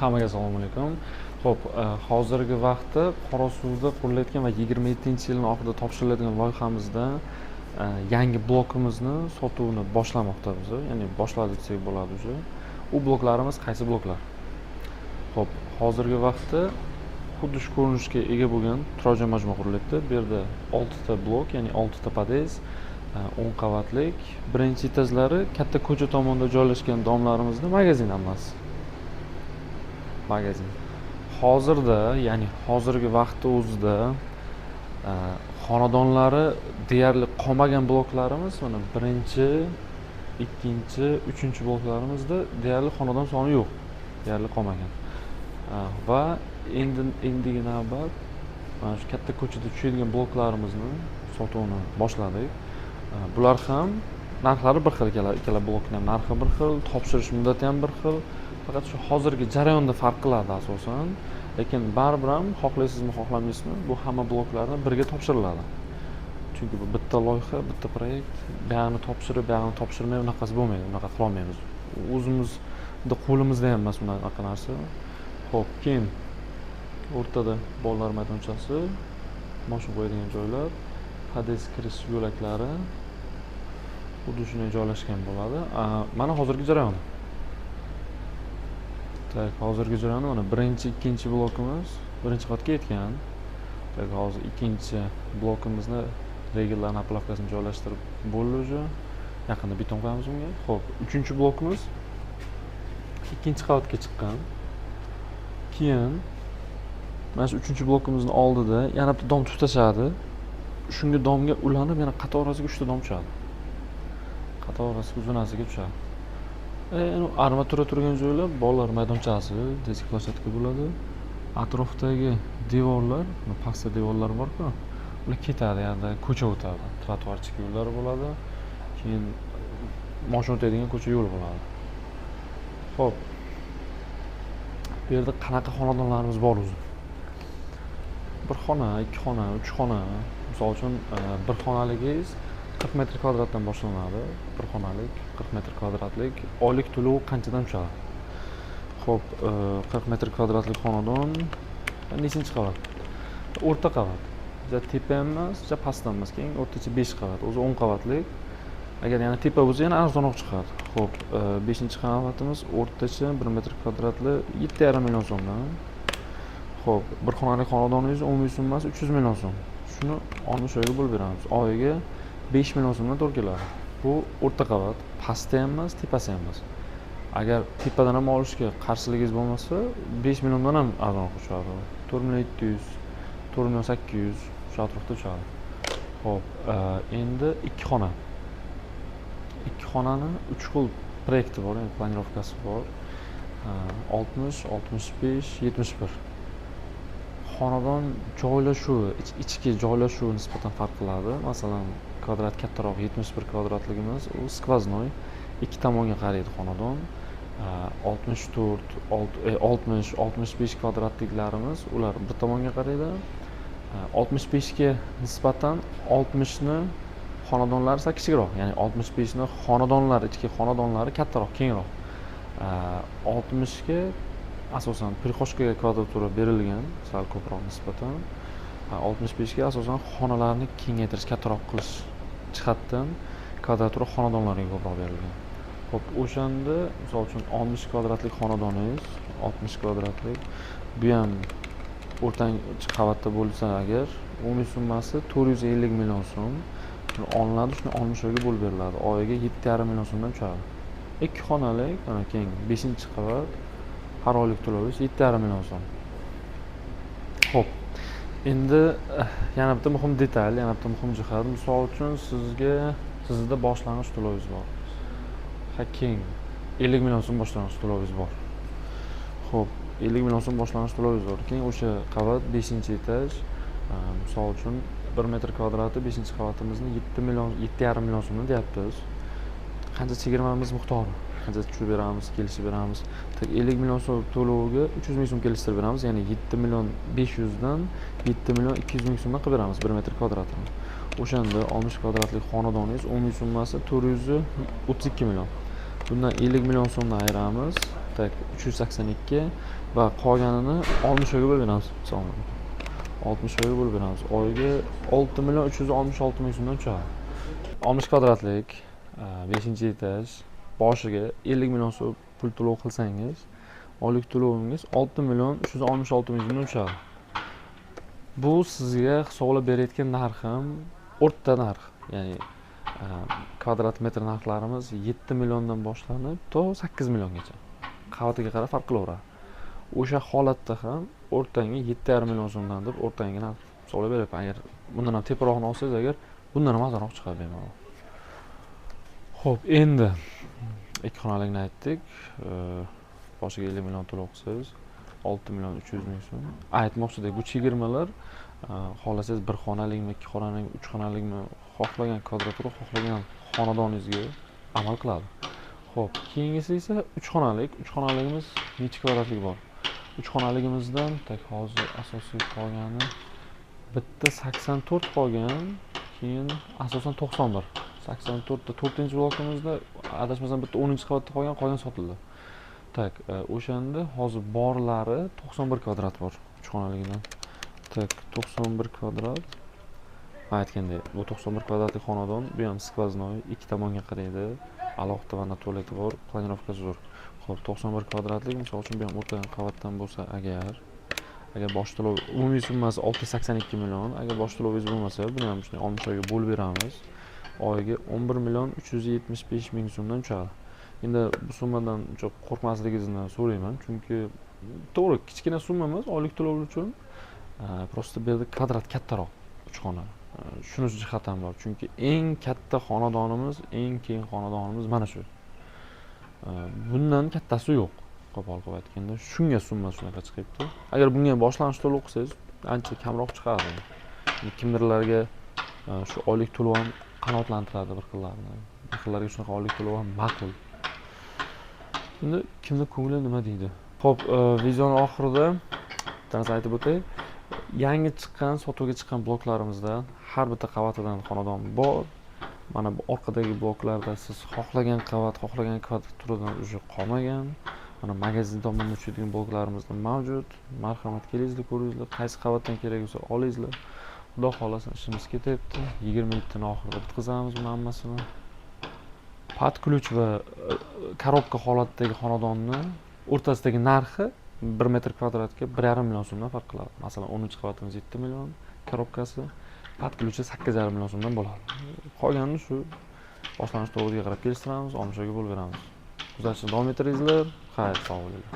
Hammaga assalomu alaykum. Xo'p, hozirgi vaqtda Qorasuvda qurilayotgan va 27-yilning oxirida topshiriladigan loyihamizda yangi blokimizni sotuvini boshlamoqdamiz. Ya'ni boshladik desak bo'ladi o'sha. U bloklarimiz qaysi bloklar? Xo'p, hozirgi vaqtda xuddi shu ko'rinishga ega bo'lgan turar joy majmua qurilyapti. Bu yerda 6 ta blok, ya'ni 6 ta podez, 10 qavatlik. Birinchi etajlari katta ko'cha tomonda joylashgan domlarimizning magazin hammasi. Magazin. Hozirda, ya'ni hozirgi vaqtda o'zida xonadonlari deyarli qolmagan bloklarimiz mana birinchi, ikkinchi, uchinchi bloklarimizda deyarli xonadon soni yo'q. Deyarli qolmagan. Va endigi navbat mana shu katta ko'chada tushadigan bloklarimizni sotuvini boshladik. Bular ham narxlari bir xil, ikkala blokning ham narxi bir xil, topshirish muddati ham bir xil. Faqat shu hozirgi jarayonda farq qiladi asosan. Lekin baribir ham xohlaysizmi, xohlamaysizmi, bu hamma bloklarni birga topshiriladi. Chunki bu bitta loyiha, bitta proyekt, buyog'ini topshirib, buyog'ini topshirmay unaqasi bo'lmaydi, unaqa qila olmaymiz. O'zimizda qo'limizda ham emas bunaqa narsa. Xo'p, keyin o'rtada bolalar maydonchasi, mashina qo'yadigan joylar, podez kirish yo'laklari xuddi shunday joylashgan bo'ladi. Mana hozirgi jarayon. Hozirgi jarayonni mana birinchi, ikkinchi blokimiz birinchi qavatga yetgan. Hozir ikkinchi blokimizni regellarni aplavkasini joylashtirib bo'ldi уже. Yaqinda beton qo'yamiz unga. Xo'p, uchinchi blokimiz ikkinchi qavatga chiqqan. Keyin mana shu uchinchi blokimizning oldida yana bitta dom tutashadi. Shunga domga ulanib yana qatorasiga 3 ta dom tushadi. Qatorasiga uzunasiga tushadi. Armatura turgan joylar bolalar maydonchasi, desk ploshatka bo'ladi. Atrofdagi devorlar, paxsa devorlar bor-ku, ular ketadi, ya'ni ko'cha o'tadi. Trotuarchik yo'llar bo'ladi. Keyin mashina o'tadigan ko'cha yo'l bo'ladi. Xo'p. Bu yerda qanaqa xonadonlarimiz bor o'zi? Bir xona, ikki xona, uch xona. Misol uchun, bir xonaligingiz 40 metr kvadratdan boshlanadi. Bir xonalik 40 metr kvadratlik oylik to'lov qanchadan tushadi? Xo'p, 40 metr kvadratlik xonadon nechinchi qavat? O'rta qavat. Ja tepa emas, ja past emas, keyin o'rtacha 5 qavat. O'zi 10 qavatlik. Agar yana tepa bo'lsa, yana arzonroq chiqadi. Xo'p, 5-qavatimiz o'rtacha 1 metr kvadratli 7,5 million so'mdan. Xo'p, bir xonalik xonadoningiz umumiy summasi 300 million so'm. Shuni 60 oyga bo'lib beramiz. Oyiga 5 million so'mdan to'g'ri keladi. Bu o'rta qavat, pasti ham emas, tepasi ham emas. Agar tepadan ham olishga qarshiligingiz bo'lmasa, 5 milliondan ham arzonroq tushadi. 4 million 700, 4 million 800 shu atrofda tushadi. Xo'p, endi ikki xona. Ikki xonani 3 xil proyekti bor, ya'ni planirovkasi bor. 60, 65, 71. Xonadon joylashuvi, ichki joylashuvi nisbatan farq qiladi. Masalan, kvadrat kattaroq 71 kvadratligimiz u skvoznoy, ikki tomonga qaraydi xonadon. 64, 60, 65 kvadratliklarimiz ular bir tomonga qaraydi. 65 ga nisbatan 60 ni xonadonlari kichikroq, ya'ni 65 ni xonadonlar, ichki xonadonlari kattaroq, kengroq. 60 ga asosan prixoshkaga kvadratura berilgan, sal ko'proq nisbatan. 65 ga asosan xonalarni kengaytirish, kattaroq qilish jihatdan kvadratura xonadonlarga ko'proq berilgan. Xo'p, o'shanda misol uchun 60 kvadratlik xonadoningiz, 60 kvadratlik, bu ham o'rtanchi qavatda bo'lsa agar, umumiy summasi 450 million so'm olinadi, shuni 60 oyga bo'lib beriladi. Oyiga 7,5 million so'mdan tushadi. Ikki xonalik, mana keng 5-qavat, har oylik to'lovingiz 7,5 million so'm. Xo'p. Endi yana bitta muhim detal, yana bitta muhim jihat. Misol uchun sizda boshlang'ich to'lovingiz bor. Keng 50 million so'm boshlang'ich to'lovingiz bor. Xo'p, 50 million so'm boshlang'ich to'lovingiz bor. Keyin o'sha qavat 5-etaj, misol uchun 1 metr kvadrati 5-qavatimizni 7,5 million so'mdan deyapmiz. Qancha chegirmamiz miqdori, qancha tushirib beramiz, kelishib beramiz. 50 million so'm to'loviga 300 ming so'm kelishtirib beramiz, ya'ni 7 million 500 dan 7 million 200 ming so'mdan qilib beramiz 1 metr kvadratini. O'shanda 60 kvadratlik xonadoningiz umumiy summasi 432 million. Bundan 50 million so'mdan ayiramiz. 382, va qolganini 60 oyga bo'lib beramiz. Misolga 60 oyga bo'lib beramiz. Oyiga 6.366.000 so'mdan tushadi. 60 kvadratlik 5-etaj boshiga 50 million so'm pul to'lov qilsangiz, oylik to'lovingiz 6.366.000 so'mdan tushadi. Bu sizga hisoblab berayotgan narxim o'rta narx, ya'ni kvadrat metr narxlarimiz 7 milliondan boshlanib to 8 milliongacha. Qavatiga qarab farq qilaveradi. O'sha holatda ham o'rtangi 7,5 million so'mdan deb o'rtangi narx hisoblab beryapman. Agar bundan ham teparoqni olsangiz, agar bundan ham arzonroq chiqadi bemalol. Xo'p, endi ikki xonalikni aytdik. Boshiga 50 million to'lov qilsangiz 6.300.000 so'm. Aytmoqchidek, bu chegirmalar xohlasangiz bir xonalikmi, ikki xonalikmi, uch xonalikmi, xohlagan kvadratura, xohlagan xonadoningizga amal qiladi. Xo'p, keyingisi esa 3 xonalik. 3 xonaligimiz necha kvadratlik bor? 3 xonaligimizdan hozir asosiy qolgani bitta 84 qolgan, keyin asosan 91. 84 da 4-blokimizda adashmasam bitta 10-qavatda qolgan sotildi. O'shanda hozir borlari 91 kvadrat bor 3 xonaligidan. 91 kvadrat. Aytgandek, bu 91 kvadratlik xonadon, bu ham skvoznoy, ikki tomonga qaraydi. Alohida vonna tualeti bor, planirovkasi zo'r. Xo'p, 91 kvadratlik, misol uchun bu ham o'rta qavatdan bo'lsa, agar bosh to'lov umumiy summasi 682 million, agar bosh to'lovingiz bo'lmasa, buni ham shunday 60 oyga bo'lib beramiz. Oyiga 11.375.000 so'mdan tushadi. Endi bu summadan uncha qo'rqmasligingizni so'rayman, chunki to'g'ri kichkina summa emas, oylik to'lov uchun. Prosta bu yerda kvadrat kattaroq 3 xona. Shunisi jihati ham bor, chunki eng katta xonadonimiz, eng keng xonadonimiz mana shu. Bundan kattasi yo'q. Qo'pol qilib aytganda, shunga summa shunaqa chiqibdi. Agar bunga boshlanish to'lov qilsangiz, ancha kamroq chiqadi. Kimdirlarga shu oylik to'lov ham qanoatlantiradi bir xillarni. Bir xillarga shunaqa oylik to'lov ham ma'qul. Endi kimning ko'ngli nima deydi? Xo'p, videoning oxirida tanasi aytib o'tay. Yangi chiqqan, sotuvga chiqqan bloklarimizda har bitta qavatidan xonadon bor. Mana bu orqadagi bloklarda siz xohlagan qavat, xohlagan kvadraturadan уже qolmagan. Mana magazin tomondan tushadigan bloklarimizda mavjud. Marhamat, kelingizlar, ko'ringizlar, qaysi qavatdan kerak bo'lsa olingizlar. Xudo xolasa ishimiz ketyapti. 27 ni oxirida bitkazamiz buni hammasini. Podключ va korobka holatidagi xonadonni o'rtasidagi narxi 1 metr kvadratga 1,5 million so'mdan farq qiladi. Masalan, 10-qavatimiz 7 million, korobkasi, podключi 8,5 million so'mdan bo'ladi. Qolganini shu boshlanish to'g'riga qarab kelishtiramiz, 60 oyga bo'lib beramiz. Kuzatishni davom ettiringizlar. Xayr, sog' bo'linglar.